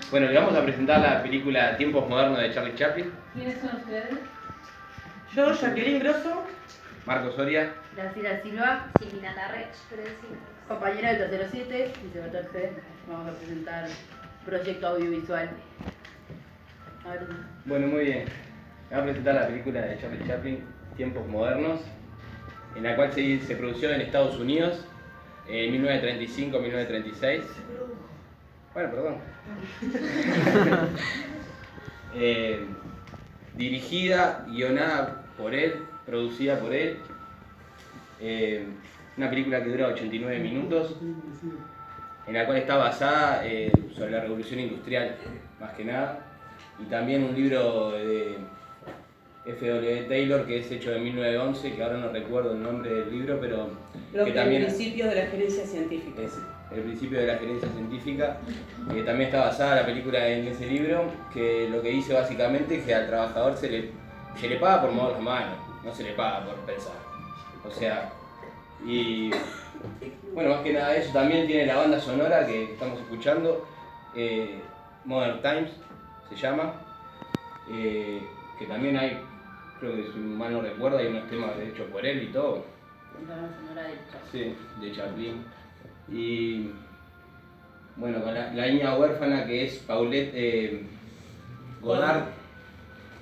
Bueno, le vamos a presentar la película Tiempos Modernos de Charlie Chaplin. ¿Quiénes son ustedes? Yo, Jacqueline Grosso, Marco Soria. Graciela Silva, Silvina Tarrech, compañera del tercero 7, Liceo 14. Vamos a presentar proyecto audiovisual. A ver. Bueno, muy bien. Le vamos a presentar la película de Charlie Chaplin, Tiempos Modernos, en la cual se produjo en Estados Unidos en 1935-1936. Bueno, perdón. Dirigida, guionada por él, producida por él. Una película que dura 89 minutos, en la cual está basada sobre la revolución industrial, más que nada, y también un libro de F.W. Taylor que es hecho en 1911, que ahora no recuerdo el nombre del libro, pero que también el principio de la gerencia científica. es el principio de la gerencia científica, que también está basada la película en ese libro, que lo que dice básicamente es que al trabajador se le paga por mover las manos, no se le paga por pensar. O sea, y bueno, más que nada eso, también tiene la banda sonora que estamos escuchando, Modern Times se llama, que también hay, creo que si mal no recuerdo, hay unos temas hechos por él y todo. La banda sonora de Chaplin. Sí, de Chaplin. Y bueno, con la niña huérfana que es Paulette Goddard.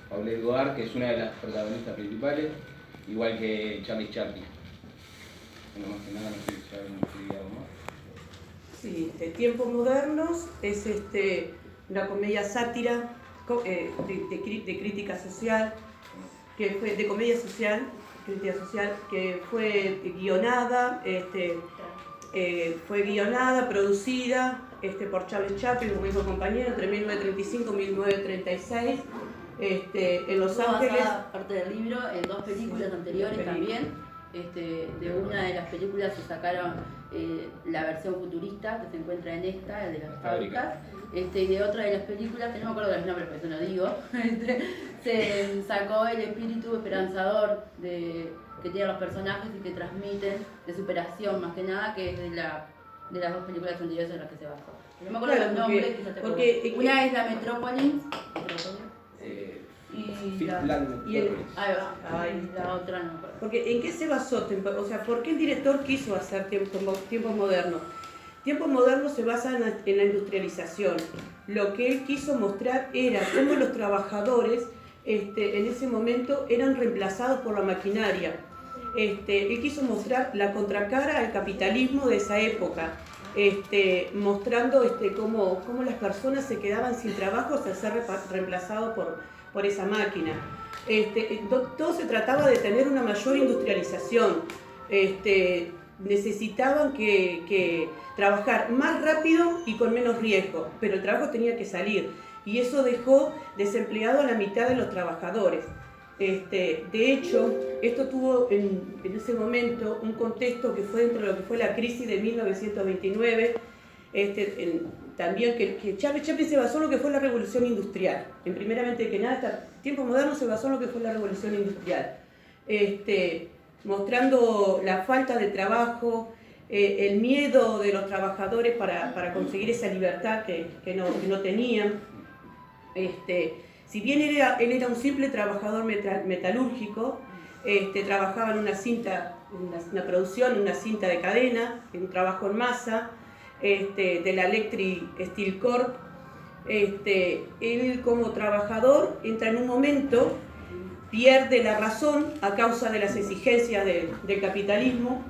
Paulette Goddard, que es una de las protagonistas principales, igual que Charlie Chaplin. Bueno, más que nada, no sé si saben algo más. Sí, Tiempos Modernos es una comedia sátira de crítica social, que fue de comedia social, crítica social, que fue guionada, producida por Charlie Chaplin, un mismo compañero, entre 1935 y 1936, en Los Ángeles. Basada, parte del libro, en dos películas anteriores también. De una de las películas se sacaron la versión futurista que se encuentra en esta, de las fábricas, y de otra de las películas, que no me acuerdo de los nombres, por eso no digo, se sacó el espíritu esperanzador que tienen los personajes y que transmiten, de superación más que nada, que es de las dos películas anteriores en las que se basó. No me acuerdo de los nombres, quizás te acuerdas. Una es la Metrópolis. Y la otra no. Porque ¿en qué se basó? O sea, ¿por qué el director quiso hacer Tiempos Modernos? Tiempos Modernos se basa en la industrialización. Lo que él quiso mostrar era cómo los trabajadores en ese momento eran reemplazados por la maquinaria. Él quiso mostrar la contracara al capitalismo de esa época, mostrando cómo las personas se quedaban sin trabajo al ser reemplazados por esa máquina. Todo se trataba de tener una mayor industrialización. Necesitaban que trabajar más rápido y con menos riesgo, pero el trabajo tenía que salir, y eso dejó desempleado a la mitad de los trabajadores. De hecho, esto tuvo en ese momento un contexto que fue dentro de lo que fue la crisis de 1929, también que Charlie Chaplin se basó en lo que fue la revolución industrial. Primeramente que nada, Tiempos Modernos se basó en lo que fue la revolución industrial, mostrando la falta de trabajo, el miedo de los trabajadores para conseguir esa libertad que no tenían. Si bien él era un simple trabajador metalúrgico, trabajaba en una producción, en una cinta de cadena, en un trabajo en masa, de la Electric Steel Corp. Él como trabajador entra en un momento, pierde la razón a causa de las exigencias del capitalismo.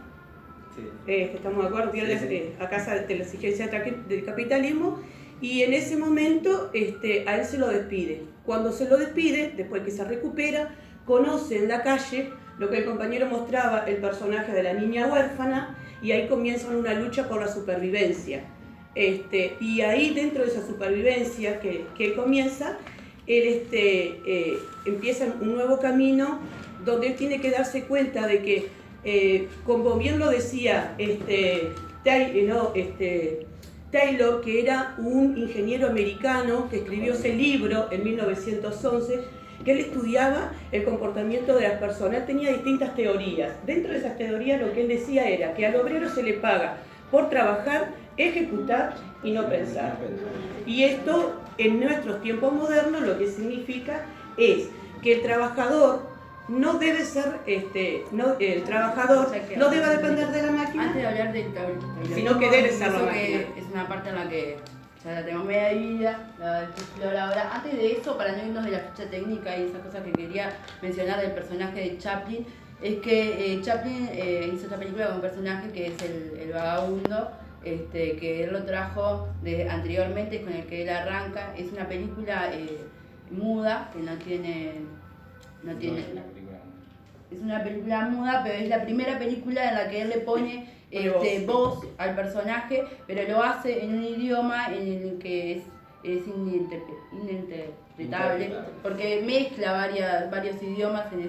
Sí. Estamos de acuerdo, pierde a causa de las exigencias del capitalismo, y en ese momento a él se lo despide. Cuando se lo despide, después que se recupera, conoce en la calle lo que el compañero mostraba, el personaje de la niña huérfana, y ahí comienzan una lucha por la supervivencia. Y ahí, dentro de esa supervivencia que él comienza, él empieza un nuevo camino donde él tiene que darse cuenta de que, como bien lo decía Taylor, que era un ingeniero americano que escribió ese libro en 1911, que él estudiaba el comportamiento de las personas. Él tenía distintas teorías. Dentro de esas teorías lo que él decía era que al obrero se le paga por trabajar ejecutar y no pensar. Y esto en nuestros tiempos modernos lo que significa es que el trabajador no debe ser, el trabajador no debe depender de la máquina. Antes de hablar del tablero, Sino que debe ser la máquina. Es una parte en la que ya la tengo media vida, la exploro ahora. Antes de eso, para no irnos de la ficha técnica y esas cosas que quería mencionar del personaje de Chaplin, es que Chaplin hizo esta película con un personaje que es el vagabundo, que él lo trajo anteriormente, con el que él arranca. Es una película muda, que no tiene. Es una película muda, pero es la primera película en la que él le pone voz al personaje, pero lo hace en un idioma en el que es ininterpretable, porque mezcla varios idiomas en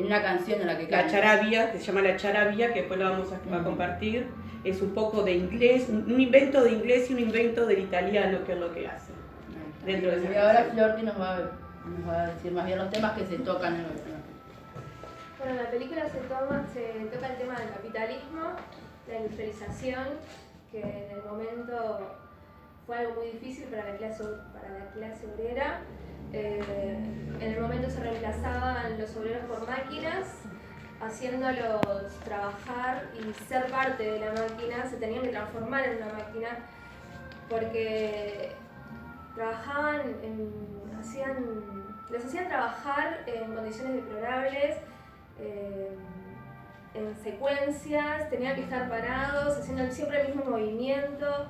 una canción en la que canta. La charabia, que se llama la charabia, que después lo vamos a compartir, es un poco de inglés, un invento de inglés y un invento del italiano, que es lo que hace. Dentro de esa y ahora Flor que nos va a decir más bien los temas que se tocan en el personaje. Bueno, en la película se toca el tema del capitalismo, la industrialización, que en el momento fue algo muy difícil para la clase obrera. En el momento se reemplazaban los obreros por máquinas, haciéndolos trabajar y ser parte de la máquina. Se tenían que transformar en una máquina porque trabajaban los hacían trabajar en condiciones deplorables, en secuencias, tenían que estar parados, haciendo siempre el mismo movimiento,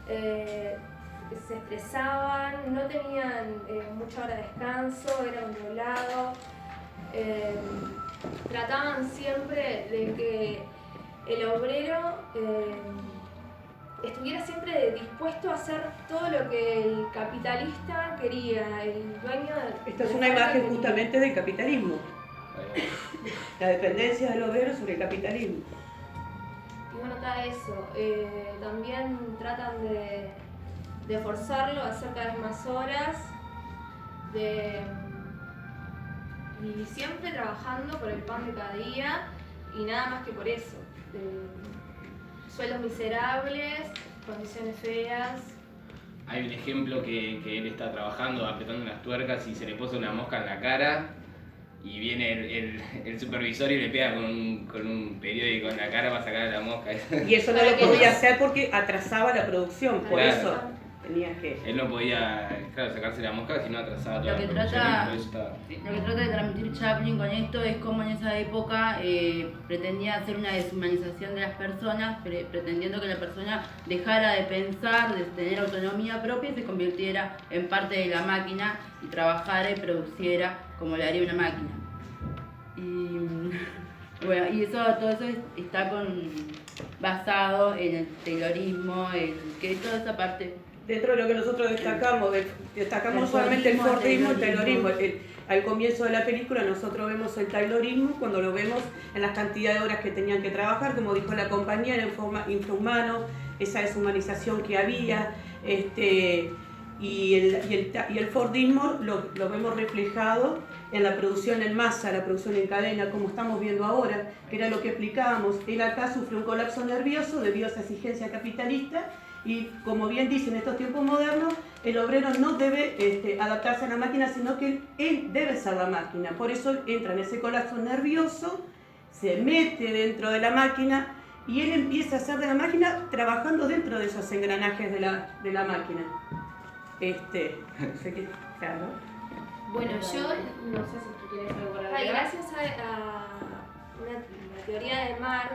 se estresaban, no tenían mucha hora de descanso, era controlado. Trataban siempre de que el obrero estuviera siempre dispuesto a hacer todo lo que el capitalista quería, el dueño de... Esta es una imagen justamente del capitalismo. La dependencia del obrero sobre el capitalismo. Y bueno, está eso. También tratan de forzarlo a hacer cada vez más horas, y siempre trabajando por el pan de cada día y nada más que por eso. Sueldos miserables, condiciones feas. Hay un ejemplo que él está trabajando, apretando unas tuercas y se le posa una mosca en la cara y viene el supervisor y le pega con un periódico en la cara para sacar la mosca. Y eso no lo podía hacer porque atrasaba la producción, por eso tenías que... Él no podía, sacarse la mosca, sino atrasaba toda Lo que trata de transmitir Chaplin con esto es cómo en esa época pretendía hacer una deshumanización de las personas, pretendiendo que la persona dejara de pensar, de tener autonomía propia y se convirtiera en parte de la máquina y trabajara y produciera como le haría una máquina. Y bueno, y todo eso está basado en el taylorismo, que toda esa parte. Dentro de lo que nosotros destacamos solamente el Fordismo y el taylorismo. Al comienzo de la película nosotros vemos el taylorismo cuando lo vemos en las cantidades de horas que tenían que trabajar, como dijo la compañera, en forma infrahumano, esa deshumanización que había, y el Fordismo lo vemos reflejado en la producción en masa, la producción en cadena, como estamos viendo ahora, que era lo que explicábamos. Él acá sufre un colapso nervioso debido a esa exigencia capitalista. Y como bien dice, en estos tiempos modernos, el obrero no debe adaptarse a la máquina, sino que él debe ser la máquina. Por eso entra en ese colapso nervioso, se mete dentro de la máquina y él empieza a hacer de la máquina trabajando dentro de esos engranajes de la máquina. Claro. Bueno, yo no sé si tú quieres algo para agregar. Gracias a una teoría de Marx,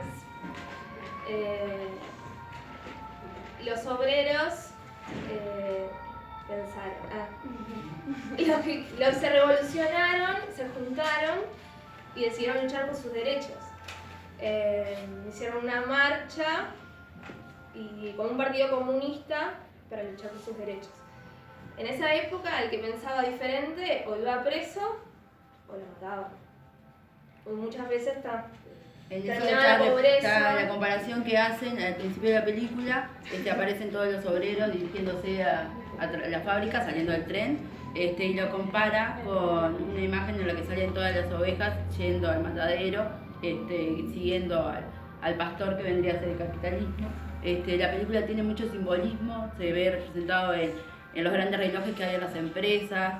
los obreros pensaron, se revolucionaron, se juntaron y decidieron luchar por sus derechos. Hicieron una marcha y con un partido comunista para luchar por sus derechos. En esa época, el que pensaba diferente o iba preso o lo mataban. Muchas veces En eso está la comparación que hacen al principio de la película, aparecen todos los obreros dirigiéndose a la fábrica, saliendo del tren, y lo compara con una imagen en la que salen todas las ovejas yendo al matadero, siguiendo al pastor que vendría a ser el capitalismo. La película tiene mucho simbolismo, se ve representado en los grandes relojes que hay en las empresas,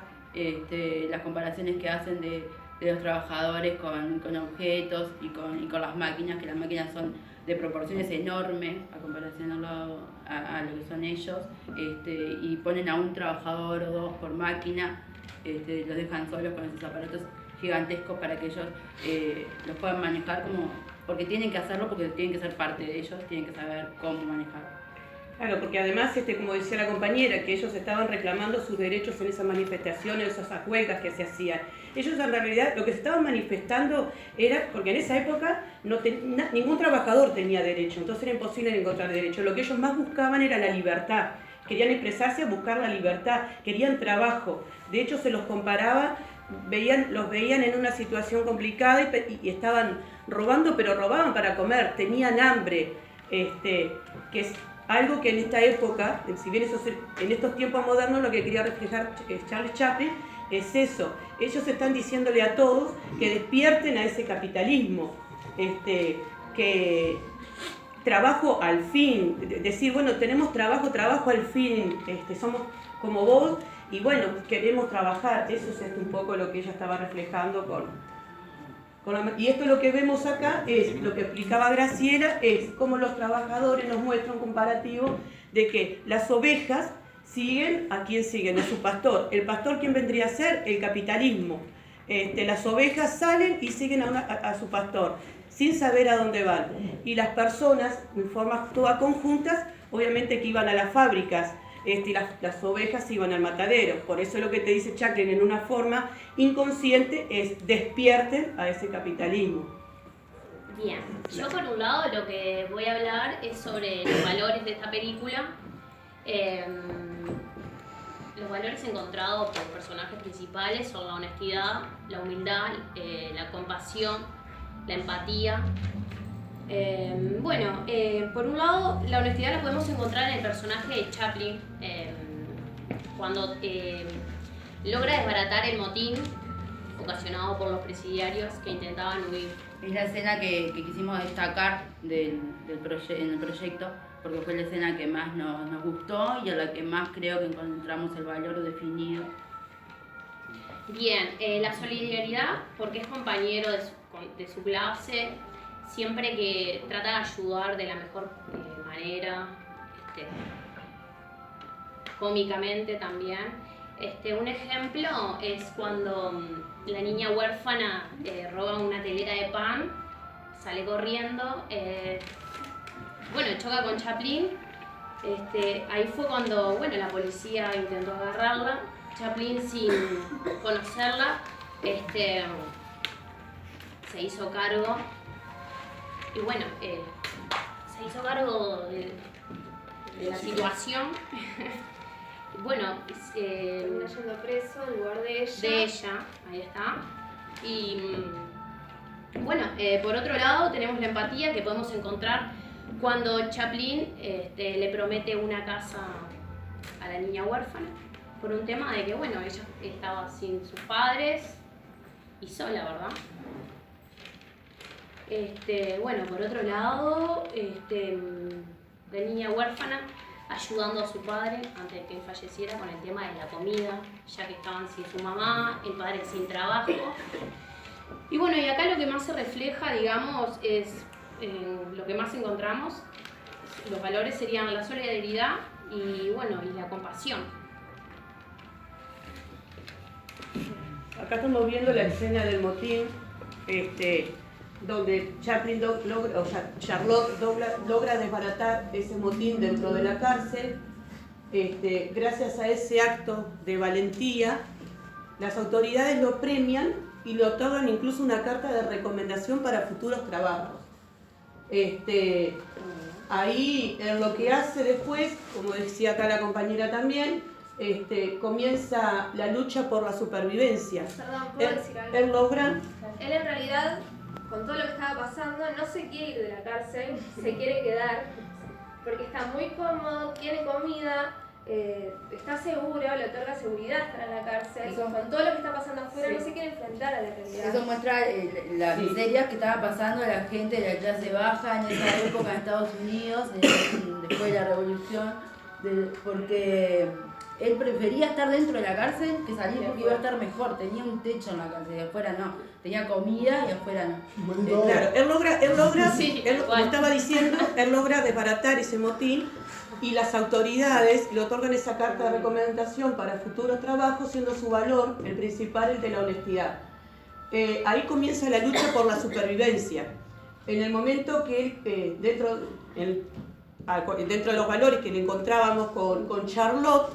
las comparaciones que hacen de los trabajadores con objetos y con las máquinas, que las máquinas son de proporciones enormes a comparación a lo que son ellos, y ponen a un trabajador o dos por máquina, los dejan solos con esos aparatos gigantescos para que ellos los puedan manejar porque tienen que hacerlo, porque tienen que ser parte de ellos, tienen que saber cómo manejar. Claro, porque además, como decía la compañera, que ellos estaban reclamando sus derechos en esas manifestaciones, esas huelgas que se hacían. Ellos en realidad lo que se estaban manifestando era, porque en esa época ningún trabajador tenía derecho, entonces era imposible encontrar derecho. Lo que ellos más buscaban era la libertad, querían expresarse a buscar la libertad, querían trabajo. De hecho se los comparaba, los veían en una situación complicada y estaban robando, pero robaban para comer, tenían hambre, que es algo que en esta época, si bien en estos tiempos modernos lo que quería reflejar Charles Chaplin es eso. Ellos están diciéndole a todos que despierten a ese capitalismo, que trabajo al fin, decir, bueno, tenemos trabajo al fin, somos como vos y bueno, queremos trabajar. Eso es un poco lo que ella estaba reflejando y esto lo que vemos acá es, lo que explicaba Graciela, es cómo los trabajadores nos muestran un comparativo de que las ovejas siguen a quién siguen, a su pastor. El pastor, ¿quién vendría a ser? El capitalismo. Las ovejas salen y siguen a su pastor, sin saber a dónde van. Y las personas, en formas todas conjuntas, obviamente que iban a las fábricas, las ovejas iban al matadero. Por eso lo que te dice Chaplin en una forma inconsciente es despierten a ese capitalismo. Bien, yo por un lado lo que voy a hablar es sobre los valores de esta película. Los valores encontrados por personajes principales son la honestidad, la humildad, la compasión, la empatía. Por un lado, la honestidad la podemos encontrar en el personaje de Chaplin, cuando logra desbaratar el motín ocasionado por los presidiarios que intentaban huir. Es la escena que quisimos destacar en el proyecto, porque fue la escena que más nos gustó y a la que más creo que encontramos el valor definido. Bien, la solidaridad, porque es compañero de su clase, siempre que trata de ayudar de la mejor manera, cómicamente también. Un ejemplo es cuando la niña huérfana roba una telera de pan, sale corriendo, choca con Chaplin. Ahí fue cuando la policía intentó agarrarla. Chaplin, sin conocerla, se hizo cargo. Y se hizo cargo de la situación. Terminó yendo preso en lugar de ella. De ella, ahí está. Y por otro lado tenemos la empatía que podemos encontrar cuando Chaplin le promete una casa a la niña huérfana por un tema de que ella estaba sin sus padres y sola, ¿verdad? Por otro lado, la niña huérfana ayudando a su padre antes de que él falleciera con el tema de la comida, ya que estaban sin su mamá, el padre sin trabajo. Y acá lo que más se refleja, digamos, es lo que más encontramos. Los valores serían la solidaridad y la compasión. Acá estamos viendo la escena del motín, donde Charlotte logra desbaratar ese motín dentro de la cárcel. Gracias a ese acto de valentía, las autoridades lo premian y le otorgan incluso una carta de recomendación para futuros trabajos. Ahí lo que hace después, como decía acá la compañera también, comienza la lucha por la supervivencia. Perdón, ¿puedo decir algo? Él en realidad, con todo lo que estaba pasando, no se quiere ir de la cárcel, se quiere quedar, porque está muy cómodo, tiene comida, está seguro, le otorga seguridad estar en la cárcel. Con todo lo que está pasando afuera, no se quiere enfrentar a la realidad. Eso muestra las miserias que estaba pasando a la gente de la clase baja en esa época en Estados Unidos, en después de la revolución, porque él prefería estar dentro de la cárcel que salir porque iba a estar mejor, tenía un techo en la cárcel, y afuera no, tenía comida y afuera no. Claro, él logra, Sí, como estaba diciendo, él logra desbaratar ese motín y las autoridades le otorgan esa carta de recomendación para futuros trabajos, siendo su valor el principal el de la honestidad. Ahí comienza la lucha por la supervivencia. En el momento que él, dentro de los valores que le encontrábamos con Charlotte,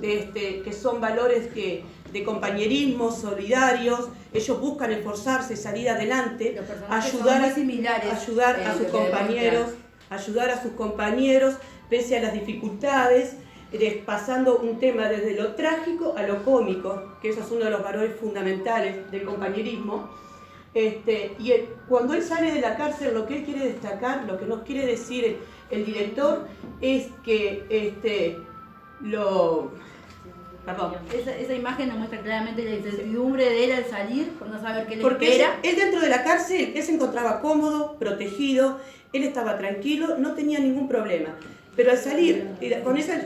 que son valores de compañerismo, solidarios, ellos buscan esforzarse, salir adelante, ayudar a sus compañeros pese a las dificultades, pasando un tema desde lo trágico a lo cómico, que eso es uno de los valores fundamentales del compañerismo. Cuando él sale de la cárcel, lo que él quiere destacar, lo que nos quiere decir el director, es que Esa imagen nos muestra claramente la incertidumbre de él al salir, por no saber qué le porque espera. él dentro de la cárcel, él se encontraba cómodo, protegido, él estaba tranquilo, no tenía ningún problema. Pero al salir, con esa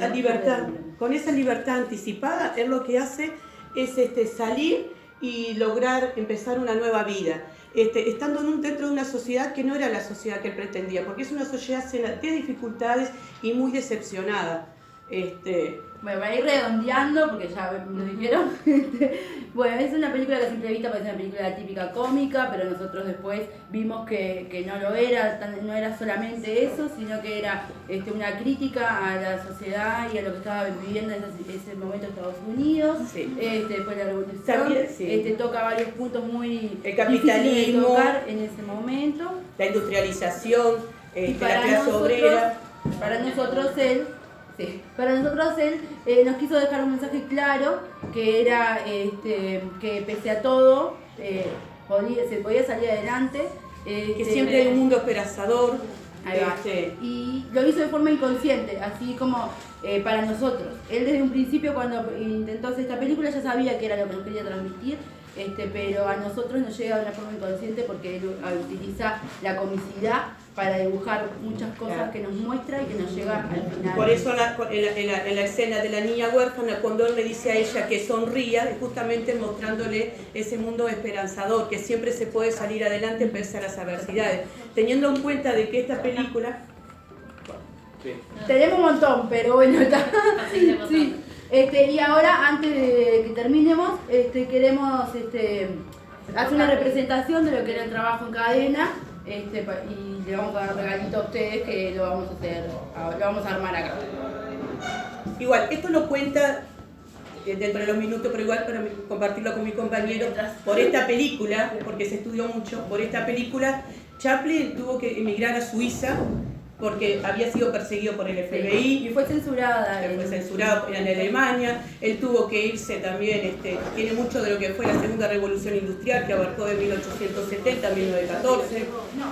libertad anticipada, él lo que hace es salir y lograr empezar una nueva vida. Estando dentro de una sociedad que no era la sociedad que él pretendía, porque es una sociedad llena de dificultades y muy decepcionada. Bueno, para ir redondeando, porque ya nos dijeron, bueno, es una película que a simple vista parece una película típica cómica, pero nosotros después vimos que no lo era, no era solamente eso, sino que era una crítica a la sociedad y a lo que estaba viviendo en ese momento Estados Unidos, Sí. Después de la revolución, También, sí. Toca varios puntos muy El capitalismo, difíciles de tocar en ese momento. la industrialización, Y la clase obrera. para nosotros él nos quiso dejar un mensaje claro, que era que pese a todo se podía salir adelante. Que siempre hay un mundo esperanzador. Ahí va. Y lo hizo de forma inconsciente, así como para nosotros. Él desde un principio, cuando intentó hacer esta película, ya sabía que era lo que nos quería transmitir, pero a nosotros nos llega de una forma inconsciente porque él utiliza la comicidad para dibujar muchas cosas que nos muestra y que nos llega al final. Por eso en la escena de la niña huérfana, cuando él le dice a ella que sonría, es justamente mostrándole ese mundo esperanzador, que siempre se puede salir adelante pese a las adversidades. Teniendo en cuenta de que esta película... Sí. Tenemos un montón, pero bueno, está. Sí. Y ahora, antes de que terminemos, queremos hacer una representación de lo que era el trabajo en cadena, y le vamos a dar regalito a ustedes que lo vamos a armar acá. Igual, esto lo cuenta dentro de los minutos, pero igual para compartirlo con mi compañero, por esta película, porque se estudió mucho, por esta película, Chaplin tuvo que emigrar a Suiza porque había sido perseguido por el FBI. Y fue censurada. Fue censurado en Alemania. Él tuvo que irse también, tiene mucho de lo que fue la segunda revolución industrial, que abarcó de 1870 a 1914. No,